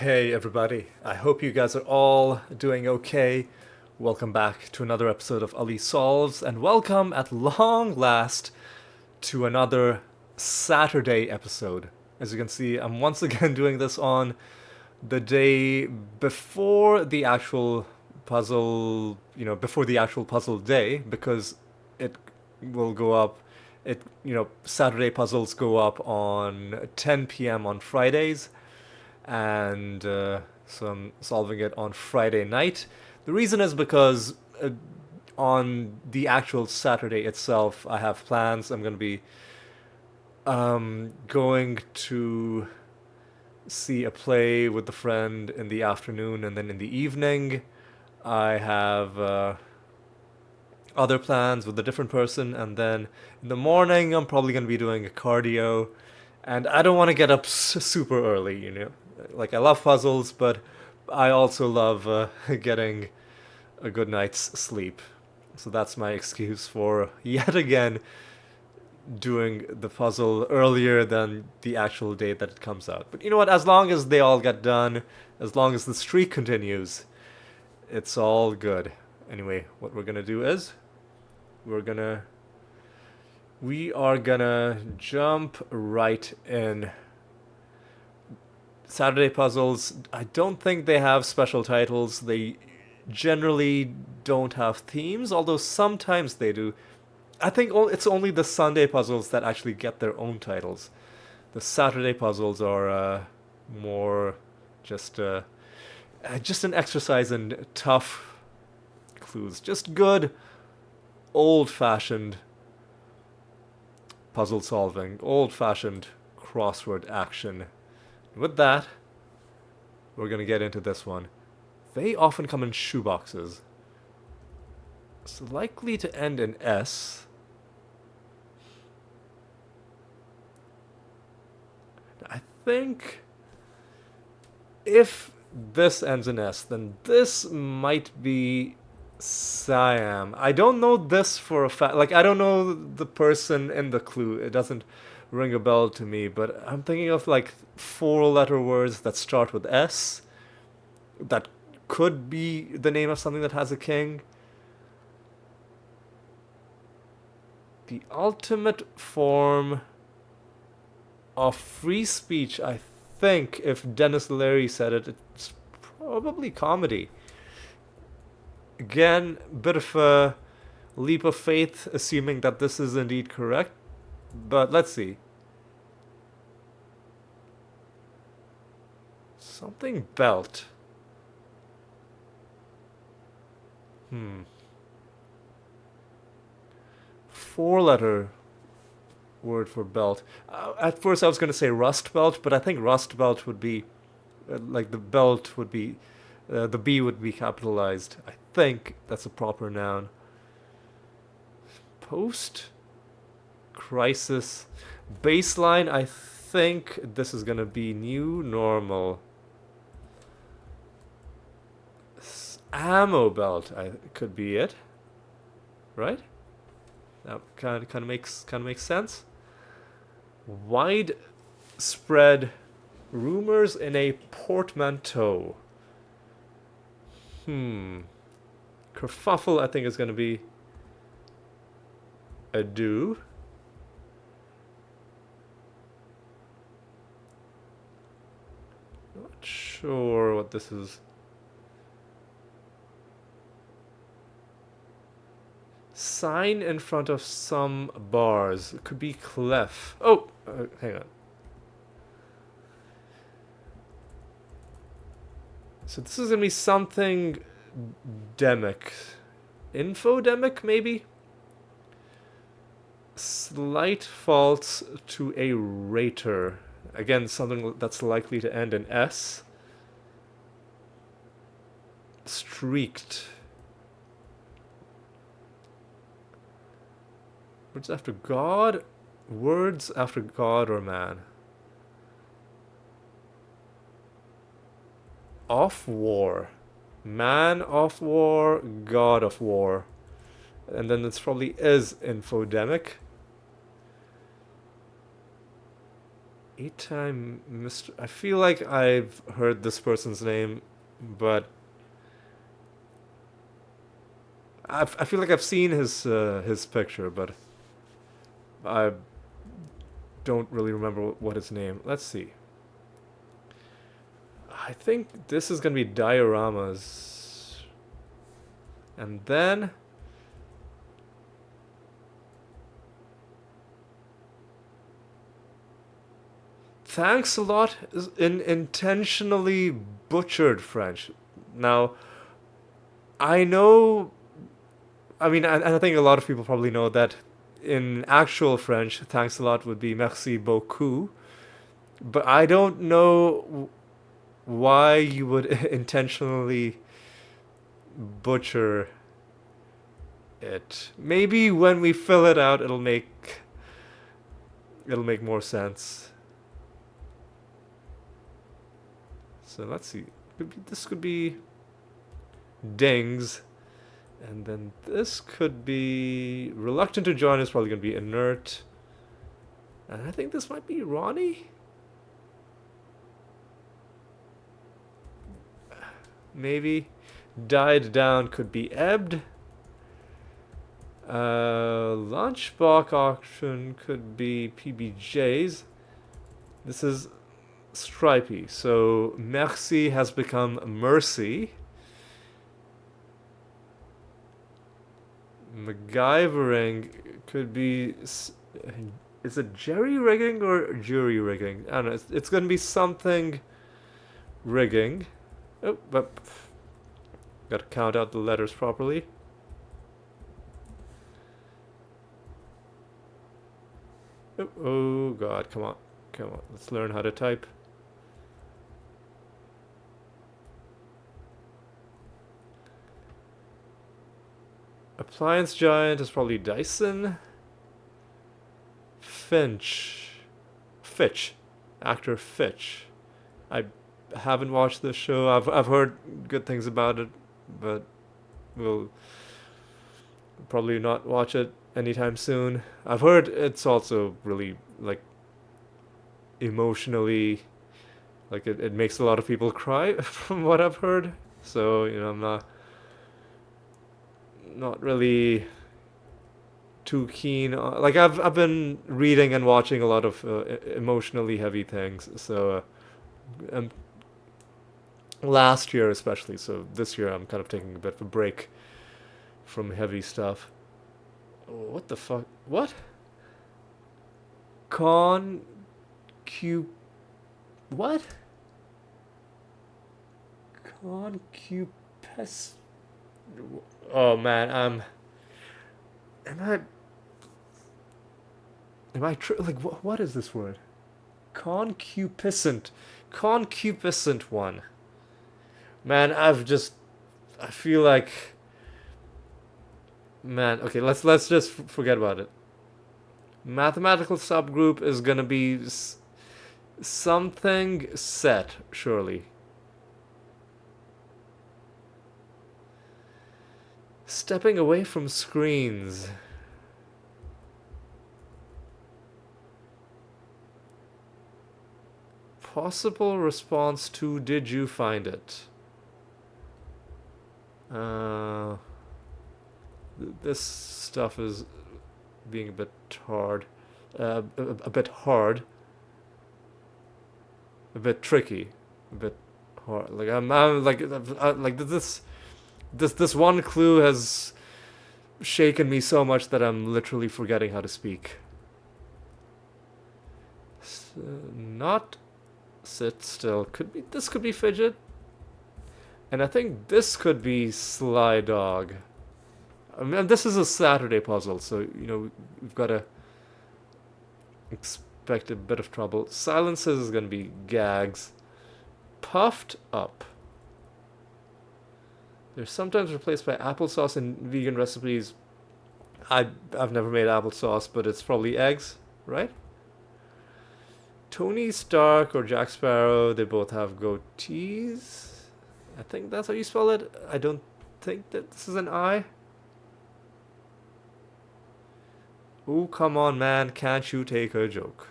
Hey everybody, I hope you guys are all doing okay. Welcome back to another episode of Ali Solves, and welcome at long last to another Saturday episode. As you can see, I'm once again doing this on the day before the actual puzzle, before the actual puzzle day, because it will go up. Saturday puzzles go up on 10 p.m. on Fridays, and so I'm solving it on Friday night. The reason is because on the actual Saturday itself, I have plans. I'm going to be going to see a play with a friend in the afternoon, and then in the evening, I have other plans with a different person, and then in the morning, I'm probably going to be doing a cardio. And I don't want to get up super early. Like, I love puzzles, but I also love getting a good night's sleep. So that's my excuse for yet again doing the puzzle earlier than the actual date that it comes out. But you know what? As long as they all get done, as long as the streak continues, it's all good. Anyway, what we're gonna do is we are gonna jump right in. Saturday puzzles, I don't think they have special titles. They generally don't have themes, although sometimes they do. I think it's only the Sunday puzzles that actually get their own titles. The Saturday puzzles are more just just an exercise in tough clues. Just good, old-fashioned puzzle solving, old-fashioned crossword action. With that, we're gonna get into this one. They often come in shoeboxes. It's likely to end in S. I think if this ends in S, then this might be Siam. I don't know this for a fact. Like, I don't know the person in the clue. It doesn't ring a bell to me, but I'm thinking of like four-letter words that start with S that could be the name of something that has a king. The ultimate form of free speech, I think, if Dennis Leary said it, it's probably comedy. Again, bit of a leap of faith, assuming that this is indeed correct, but let's see. Something belt. Four-letter word for belt. At first I was going to say rust belt, but I think rust belt would be, like the belt would be, the B would be capitalized. I think that's a proper noun. Post crisis baseline. I think this is going to be new normal. Ammo belt. Could be it, right? That kind of makes sense. Widespread rumors in a portmanteau. Kerfuffle, I think, is going to be a do. Not sure what this is. Sign in front of some bars. It could be clef. Oh, hang on. So this is gonna be something demic. Infodemic, maybe? Slight faults to a rater. Again, something that's likely to end in S. Streaked. Words after God? Words after God or man? Off war. Man of war, God of war. And then this probably is infodemic. Eight-time Mr. I feel like I've heard this person's name, but I feel like I've seen his picture, but I don't really remember what his name. Let's see. I think this is gonna be dioramas, and then thanks a lot is in intentionally butchered French. Now I know. I mean, I think a lot of people probably know that in actual French, thanks a lot would be merci beaucoup. But I don't know why you would intentionally butcher it. Maybe when we fill it out, it'll make more sense. So let's see. This could be dings, and then this could be reluctant to join. Is probably gonna be inert, and I think this might be Ronnie. Maybe died down could be ebbed. Lunchbox auction could be PBJs. This is stripy. So merci has become mercy. MacGyvering could be. Is it jerry rigging or jury rigging? I don't know. It's going to be something rigging. Oh, but got to count out the letters properly. Oh God, come on. Let's learn how to type. Appliance giant is probably Dyson. Fitch, actor Fitch. I haven't watched this show. I've heard good things about it, but we'll probably not watch it anytime soon. I've heard it's also really like emotionally, like it makes a lot of people cry from what I've heard. So I'm not really too keen on, like I've been reading and watching a lot of emotionally heavy things. So last year especially. So this year I'm kind of taking a bit of a break from heavy stuff. What the fuck? What? What? Concupes. Oh man, am I like what is this word? Concupiscent one. Man, I feel like, man, okay, let's just forget about it. Mathematical subgroup is gonna be something set, surely. Stepping away from screens. Possible response to did you find it? This stuff is being a bit hard. A bit hard. A bit tricky. A bit hard. Like I'm like this one clue has shaken me so much that I'm literally forgetting how to speak. Not sit still. This could be fidget. And I think this could be Sly Dog. I mean, this is a Saturday puzzle, so we've got to expect a bit of trouble. Silences is going to be gags. Puffed up. They're sometimes replaced by applesauce in vegan recipes. I've never made applesauce, but it's probably eggs, right? Tony Stark or Jack Sparrow, they both have goatees. I think that's how you spell it. I don't think that this is an I. Ooh, come on, man. Can't you take a joke?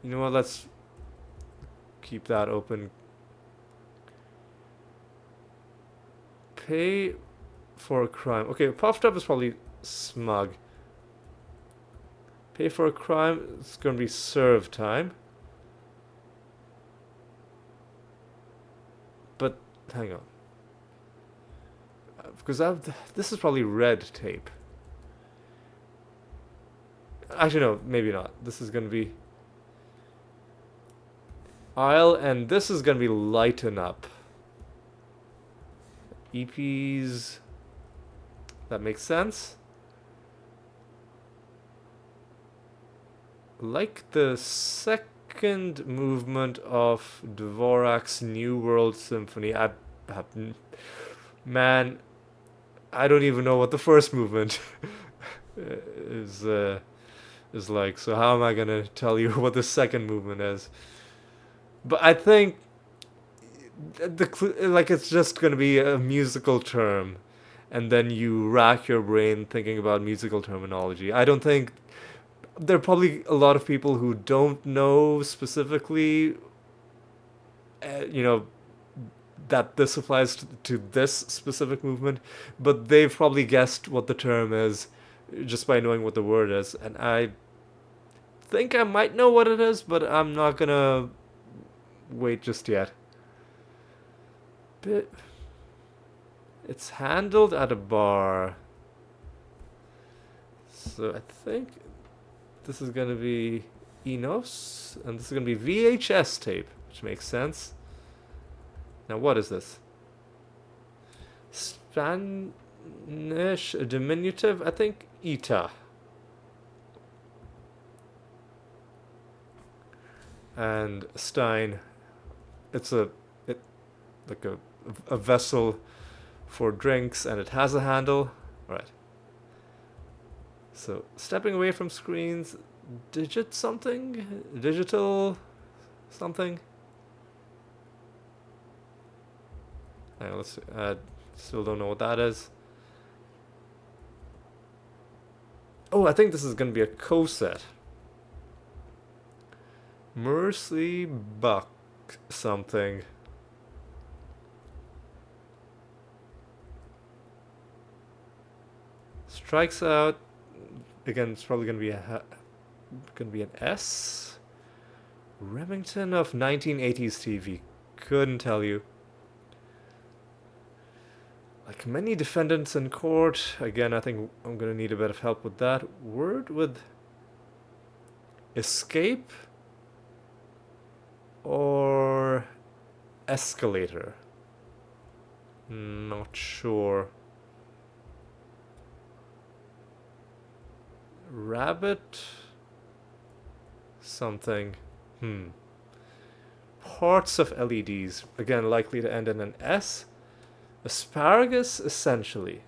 You know what? Let's keep that open. Pay for a crime. Okay, puffed up is probably smug. Pay for a crime. It's gonna be serve time. But hang on, because this is probably red tape. Actually, no, maybe not. This is gonna be I'll, and this is gonna be lighten up. EPs. That makes sense. Like the second movement of Dvorak's New World Symphony. Man, I don't even know what the first movement is is like. So how am I gonna tell you what the second movement is? But I think like it's just gonna be a musical term, and then you rack your brain thinking about musical terminology. I don't think there are probably a lot of people who don't know specifically, you know, that this applies to this specific movement, but they've probably guessed what the term is just by knowing what the word is. And I think I might know what it is, but I'm not gonna wait just yet. But it's handled at a bar. So I think this is gonna be Enos, and this is gonna be VHS tape, which makes sense. Now what is this? Spanish diminutive, I think Ita. And Stein, it's like a vessel for drinks, and it has a handle. Right. So stepping away from screens, digital something. Hang on, let's see. Still don't know what that is. Oh, I think this is gonna be a co-set. Mercy Buck something. Strikes out. Again, it's probably gonna be an S. Remington of 1980s TV. Couldn't tell you. Like many defendants in court, again, I think I'm gonna need a bit of help with that. Word with escape or escalator. Not sure. Rabbit something. Parts of LEDs, again likely to end in an S. Asparagus, essentially.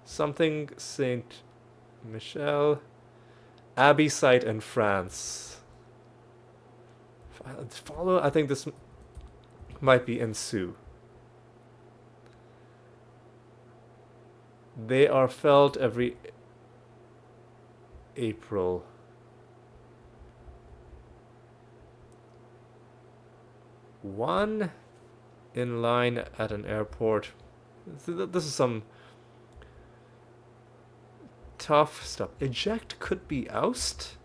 Something Saint Michel. Abbey site in France. Follow. I think this might be ensue. They are felt every April. One in line at an airport. This is some tough stuff. Eject could be oust?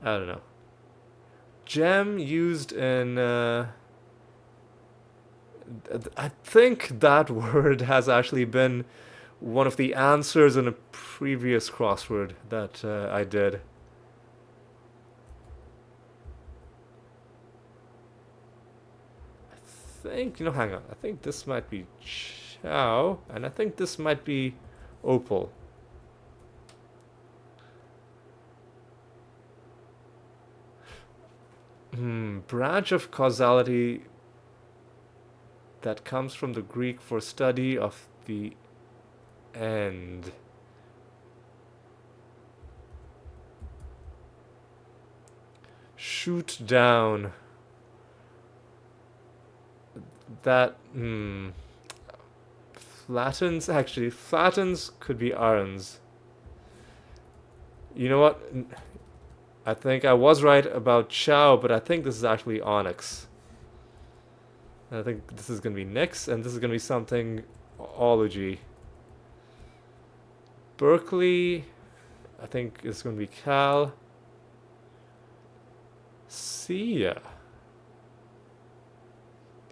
I don't know. Gem used in I think that word has actually been one of the answers in a previous crossword that I did. I think, hang on. I think this might be Chow, and I think this might be Opal. Branch of causality that comes from the Greek for study of the end. Shoot down. That, flattens could be arns. You know what? I think I was right about Chow, but I think this is actually Onyx. And I think this is gonna be Nyx, and this is gonna be something ology. Berkeley, I think is gonna be Cal. Sia.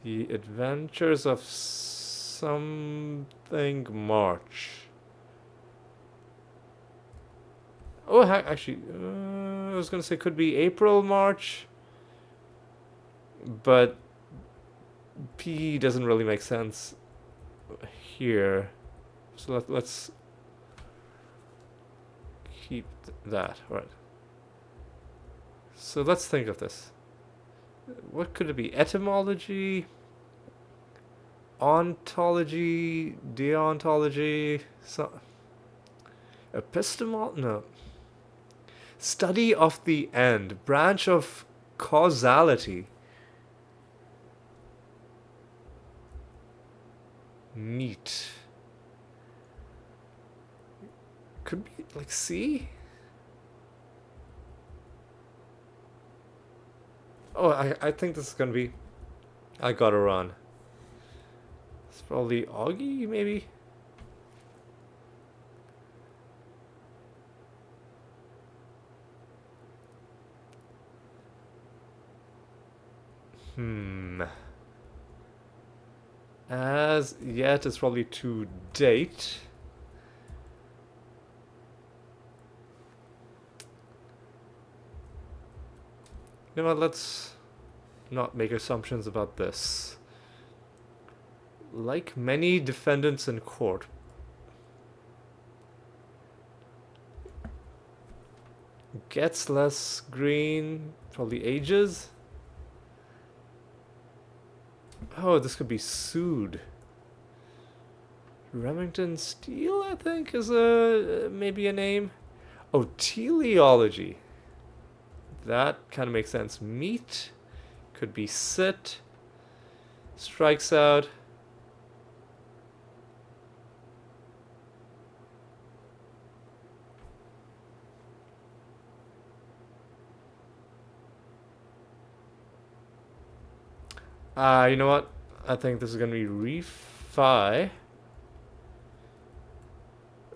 The Adventures of something March. Oh, actually, I was gonna say could be April, March, but P doesn't really make sense here. So let's keep that. All right. So let's think of this. What could it be? Etymology, ontology, deontology, epistemology? No. Study of the end, branch of causality. Neat. Could be like C? Oh, I think this is gonna be. I gotta run. It's probably Augie, maybe? As yet, it's probably to date. You know what, let's not make assumptions about this. Like many defendants in court, gets less green, probably ages. Oh, this could be sued. Remington Steele, I think, is maybe a name. Oh, teleology. That kind of makes sense. Meet could be sit. Strikes out. You know what? I think this is gonna be refi.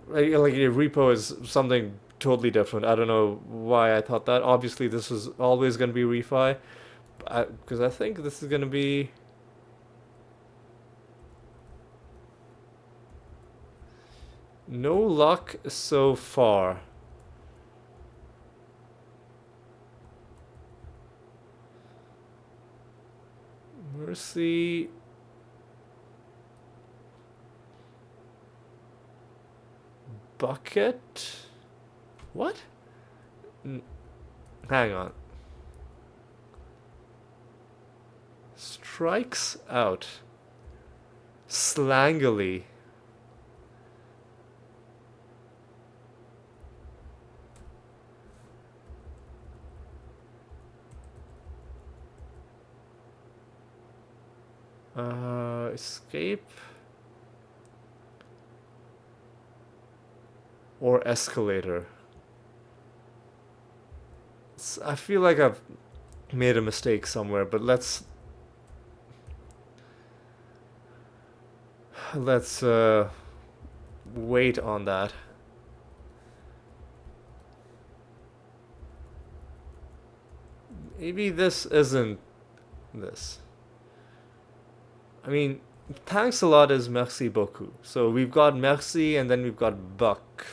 Like a repo is something totally different. I don't know why I thought that. Obviously, this is always gonna be refi, because I think this is gonna be. No luck so far. Mercy. Bucket? What? Hang on. Strikes out. Slangily. Escape. Or escalator. I feel like I've made a mistake somewhere, but let's wait on that. Maybe this isn't this. I mean, thanks a lot is merci beaucoup. So we've got merci and then we've got buck.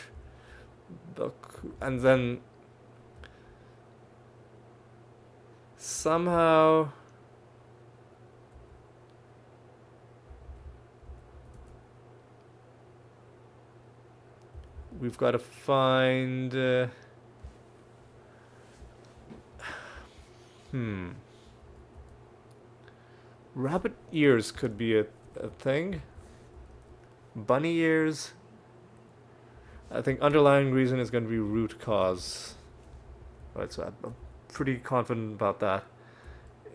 Buck. And then somehow we've got to find rabbit ears could be a thing. Bunny ears. I think underlying reason is going to be root cause. Right, so I'm pretty confident about that.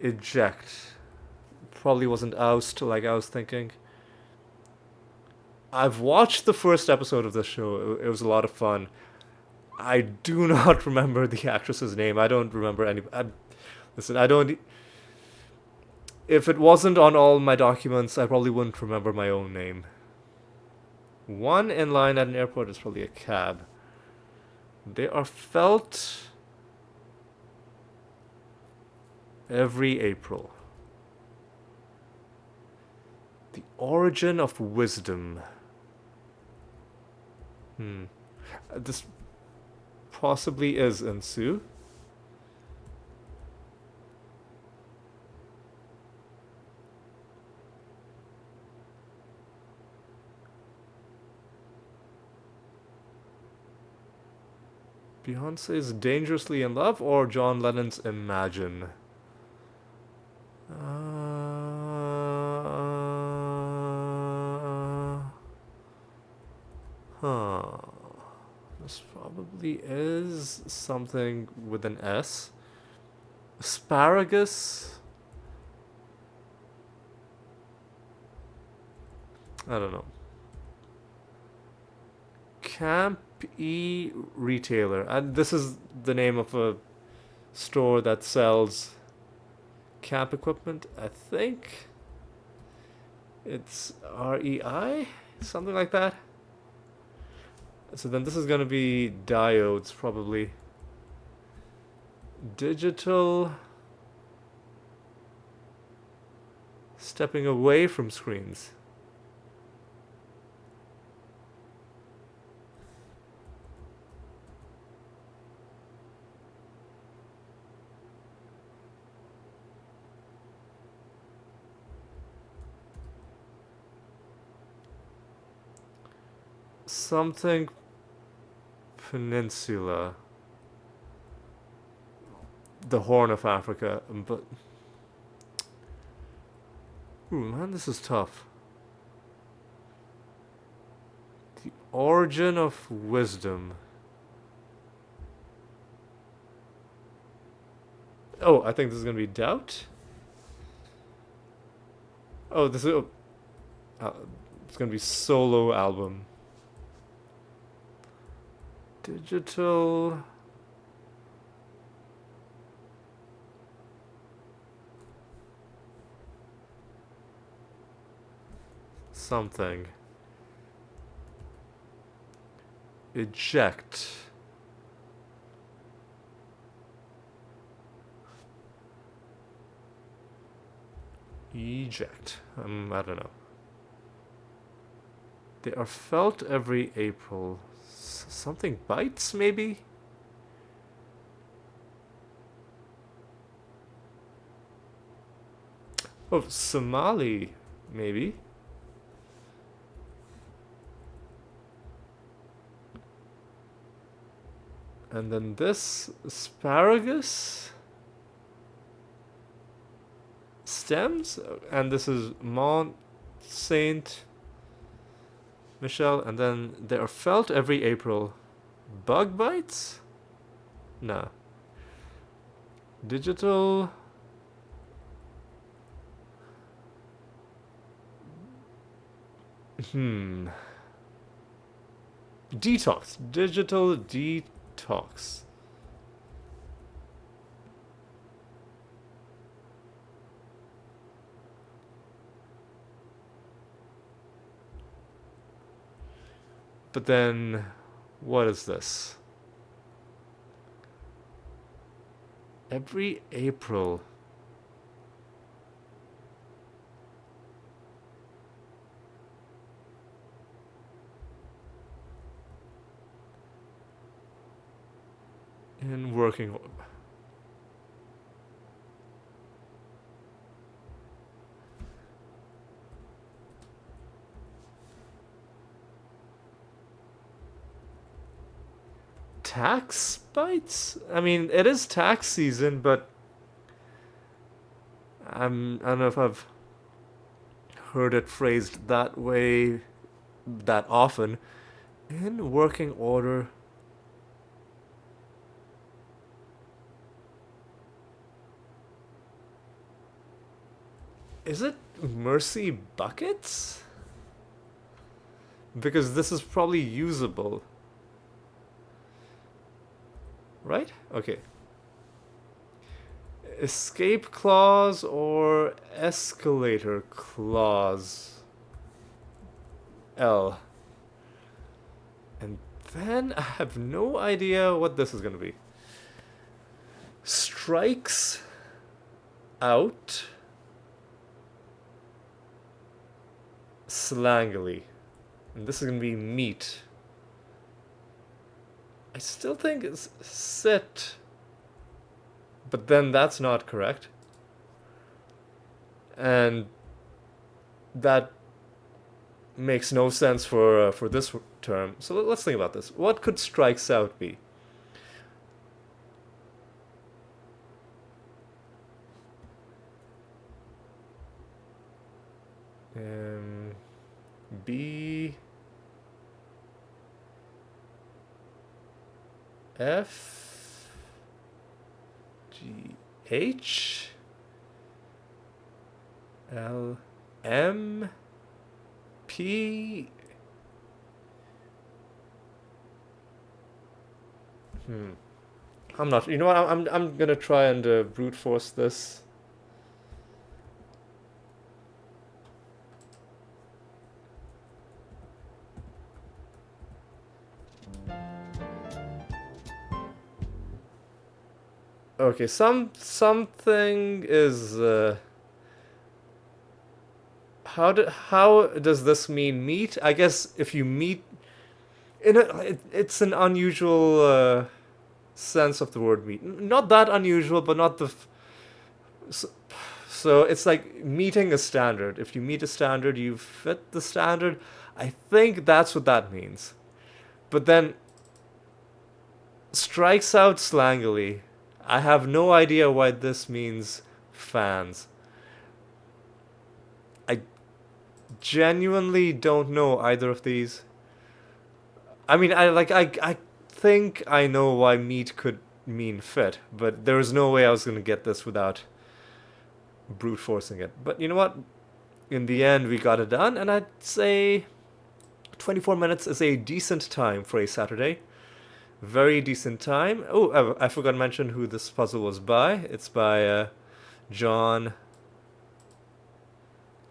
Eject. Probably wasn't oust like I was thinking. I've watched the first episode of this show. It was a lot of fun. I do not remember the actress's name. I don't remember any. Listen, I don't. If it wasn't on all my documents, I probably wouldn't remember my own name. One in line at an airport is probably a cab. They are felt every April. The origin of wisdom. This possibly is in Sioux. Beyonce's Dangerously in Love or John Lennon's Imagine? Huh. This probably is something with an S. Asparagus? I don't know. Camp E Retailer. And this is the name of a store that sells camp equipment. I think it's REI? Something like that. So then this is going to be diodes, probably. Digital. Stepping away from screens. Something Peninsula. The Horn of Africa, but... Ooh, man, this is tough. The origin of wisdom. Oh, I think this is gonna be doubt. Oh, this is... it's gonna be solo album. Digital... something. Eject. Eject. I don't know. They are felt every April. Something bites, maybe? Oh, Somali, maybe? And then this asparagus stems, and this is Mont Saint Michel, and then they are felt every April. Bug bites? Nah. Digital. Detox. Digital detox. But then, what is this? Every April. In working. Tax bites? I mean, it is tax season, but I don't know if I've heard it phrased that way that often. In working order. Is it Mercy buckets? Because this is probably usable. right? Okay. Escape clause or escalator clause? L. And then I have no idea what this is going to be. Strikes out slangily. And this is going to be meat. I still think it's sit, but then that's not correct. And that makes no sense for this term. So let's think about this. What could strikes out be? B F G H L M P. I'm not. You know what? I'm gonna try and brute force this. Okay, something is. How does this mean meet? I guess if you meet, it's an unusual sense of the word meet. Not that unusual, but not the. So, so it's like meeting a standard. If you meet a standard, you fit the standard. I think that's what that means. But then strikes out slangily. I have no idea why this means fans. I genuinely don't know either of these. I mean, I think I know why meat could mean fit, but there was no way I was gonna get this without brute forcing it. But you know what? In the end, we got it done, and I'd say 24 minutes is a decent time for a Saturday. Very decent time. Oh, I forgot to mention who this puzzle was by. It's by John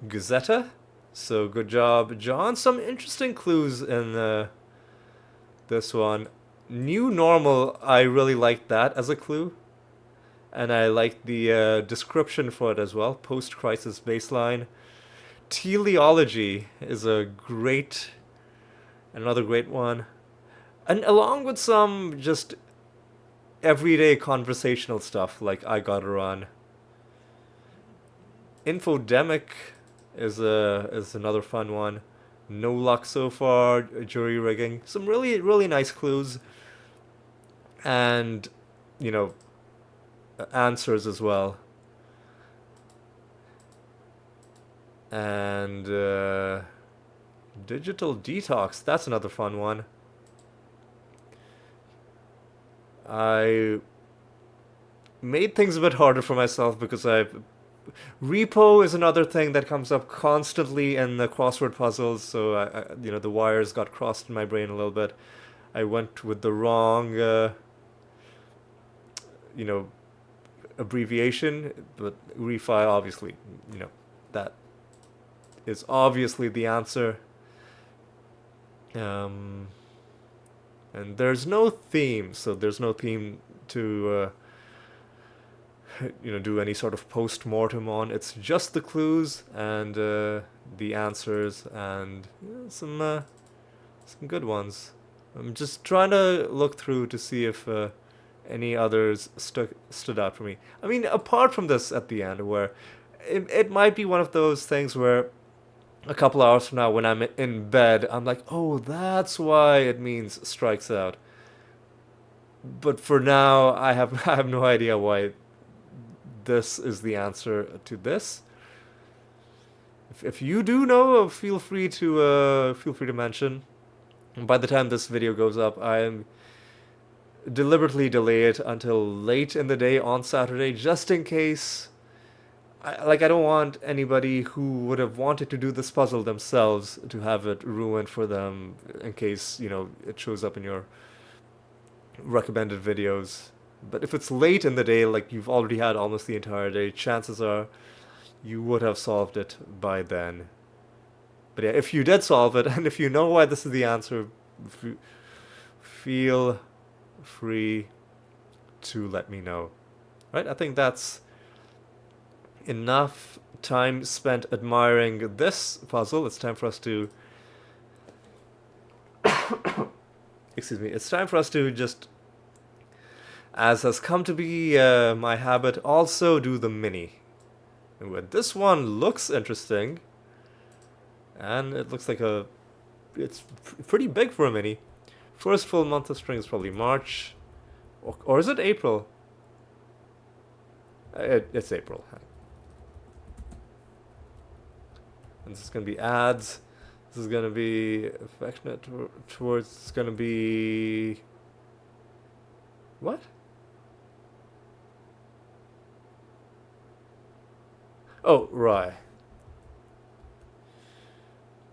Gazetta. So good job, John. Some interesting clues in this one. New normal, I really liked that as a clue. And I liked the description for it as well. Post-crisis baseline. Teleology is another great one. And along with some just everyday conversational stuff like I Gotta Run. Infodemic is another fun one. No luck so far, jury rigging. Some really nice clues. And, you know, answers as well. And digital detox, that's another fun one. I made things a bit harder for myself because repo is another thing that comes up constantly in the crossword puzzles. So the wires got crossed in my brain a little bit. I went with the wrong abbreviation, but refi obviously, that is obviously the answer. And there's no theme, so there's no theme to do any sort of post-mortem on. It's just the clues and the answers and some good ones. I'm just trying to look through to see if any others stood out for me. I mean, apart from this at the end, where it might be one of those things where a couple hours from now, when I'm in bed, I'm like, oh, that's why it means strikes out. But for now, I have no idea why this is the answer to this. If you do know, feel free to mention. By the time this video goes up, I'm deliberately delay it until late in the day on Saturday, just in case. I don't want anybody who would have wanted to do this puzzle themselves to have it ruined for them in case, it shows up in your recommended videos. But if it's late in the day, like you've already had almost the entire day, chances are you would have solved it by then. But yeah, if you did solve it, and if you know why this is the answer, feel free to let me know. Right? I think that's enough time spent admiring this puzzle. It's time for us to excuse me. It's time for us to just, as has come to be my habit, also do the mini. And this one looks interesting, and it looks like it's pretty big for a mini. First full month of spring is probably March, or is it April? It's April. And this is gonna be ads. This is gonna be affectionate towards. It's gonna be what? Oh, right.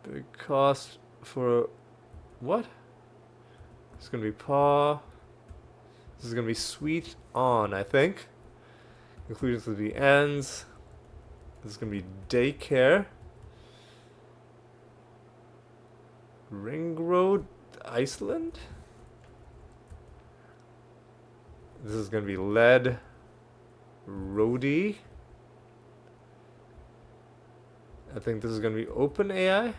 Big cost for what? It's gonna be paw. This is gonna be sweet on, I think. Including to the ends. This is gonna be daycare. Ring Road, Iceland. This is gonna be lead. Roadie. I think this is gonna be open AI.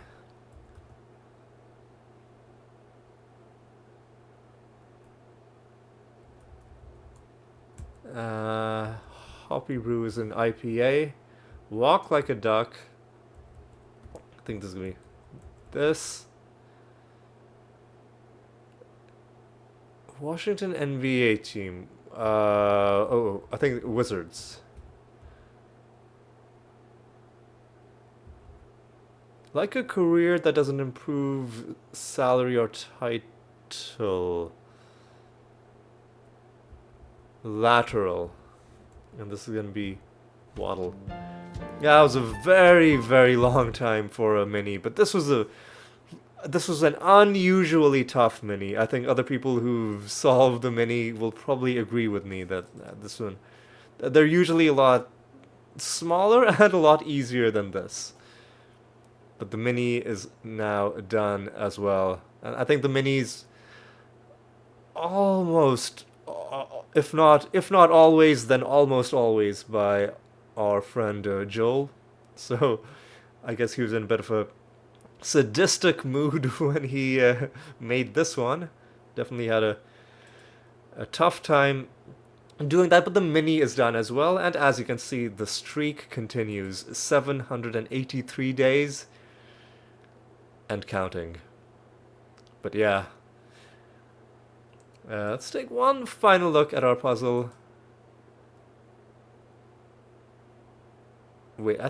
Hoppy Brew is an IPA. Walk Like a Duck. I think this is gonna be this. Washington NBA team. I think Wizards. Like a career that doesn't improve salary or title. Lateral. And this is gonna be Waddle. Yeah, it was a very, very long time for a mini, but this was an unusually tough mini. I think other people who've solved the mini will probably agree with me that this one, they're usually a lot smaller and a lot easier than this. But the mini is now done as well. And I think the mini's almost, if not always, then almost always by our friend Joel. So I guess he was in a bit of a sadistic mood when he made this one. Definitely had a tough time doing that, but the mini is done as well. And as you can see, the streak continues. 783 days and counting. But yeah. Let's take one final look at our puzzle. Wait, I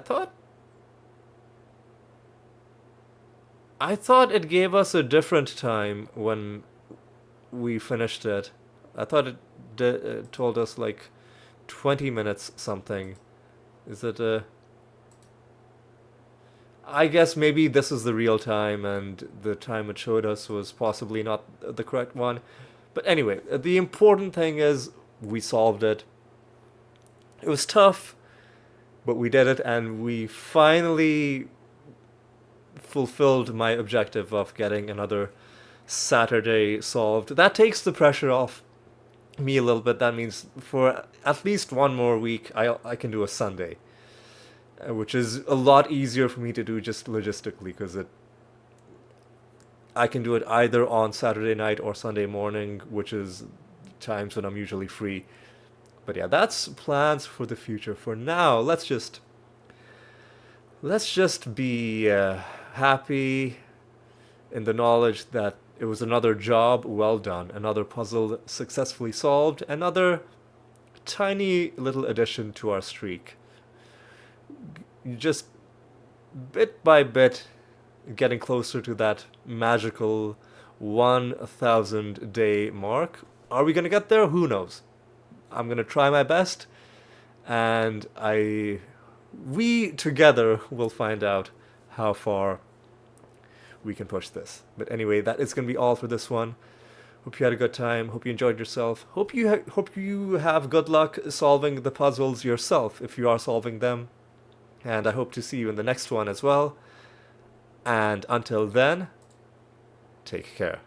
thought it gave us a different time when we finished it. I thought it told us like 20 minutes something. Is it I guess maybe this is the real time and the time it showed us was possibly not the correct one. But anyway, the important thing is we solved it. It was tough, but we did it, and we finally fulfilled my objective of getting another Saturday solved. That takes the pressure off me a little bit. That means for at least one more week, I can do a Sunday, which is a lot easier for me to do just logistically, because I can do it either on Saturday night or Sunday morning, which is times when I'm usually free. But yeah, that's plans for the future. For now, let's just be happy in the knowledge that it was another job well done, another puzzle successfully solved, another tiny little addition to our streak. Just bit by bit getting closer to that magical 1,000 day mark. Are we gonna get there? Who knows? I'm gonna try my best, and we together will find out how far we can push this. But anyway, that is gonna be all for this one. Hope you had a good time. Hope you enjoyed yourself. Hope you have good luck solving the puzzles yourself if you are solving them. And I hope to see you in the next one as well. And until then, take care.